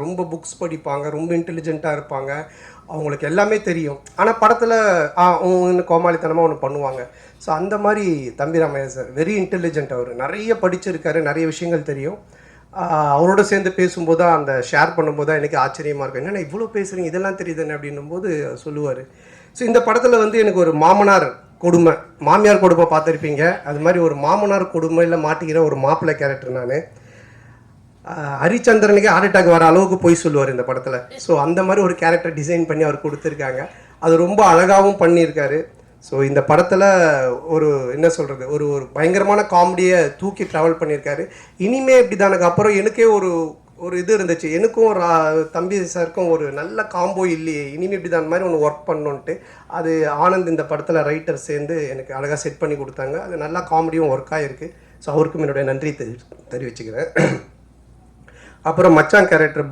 ரொம்ப புக்ஸ் படிப்பாங்க, ரொம்ப இன்டெலிஜென்ட்டாக இருப்பாங்க, அவங்களுக்கு எல்லாமே தெரியும். ஆனால் படத்தில் கோமாளித்தனமாக ஒன்று பண்ணுவாங்க. ஸோ அந்த மாதிரி தம்பி ராமையா சார் வெரி இன்டெலிஜென்ட். அவர் நிறைய படிச்சிருக்காரு, நிறைய விஷயங்கள் தெரியும். அவரோட சேர்ந்து பேசும்போது தான், அந்த ஷேர் பண்ணும்போது தான் எனக்கு ஆச்சரியமாக இருக்கும். என்னென்ன இவ்வளோ பேசுகிறீங்க, இதெல்லாம் தெரியுதுன்னு அப்படின்னும் போது சொல்லுவார். ஸோ இந்த படத்தில் வந்து எனக்கு ஒரு மாமனார் கொடுமை, மாமியார் கொடுமை பார்த்துருப்பீங்க. அது மாதிரி ஒரு மாமனார் கொடுமையில் மாட்டிக்கிற ஒரு மாப்பிள்ளை கேரக்டர் நான். ஹரிச்சந்திரனுக்கு ஹார்ட் அட்டாக் வர அளவுக்கு போய் சொல்லுவார் இந்த படத்தில். ஸோ அந்த மாதிரி ஒரு கேரக்டர் டிசைன் பண்ணி அவர் கொடுத்துருக்காங்க. அது ரொம்ப அழகாகவும் பண்ணியிருக்காரு. ஸோ இந்த படத்தில் ஒரு என்ன சொல்கிறது, ஒரு ஒரு பயங்கரமான காமெடியை தூக்கி ட்ராவல் பண்ணியிருக்காரு. இனிமே இப்படி தானுக்கு அப்புறம் எனக்கே ஒரு ஒரு இது இருந்துச்சு, எனக்கும் தம்பி சாருக்கும் ஒரு நல்ல காம்போ இல்லையே, இனிமே இப்படி தான் மாதிரி ஒன்று ஒர்க் பண்ணணுன்ட்டு. அது ஆனந்த் இந்த படத்தில் ரைட்டர் சேர்ந்து எனக்கு அழகாக செட் பண்ணி கொடுத்தாங்க. அது நல்லா காமெடியும் ஒர்க் ஆகிருக்கு. ஸோ அவருக்கும் என்னுடைய நன்றி தெரிவிச்சுக்கிறேன். அப்புறம் மச்சான் கேரக்டர்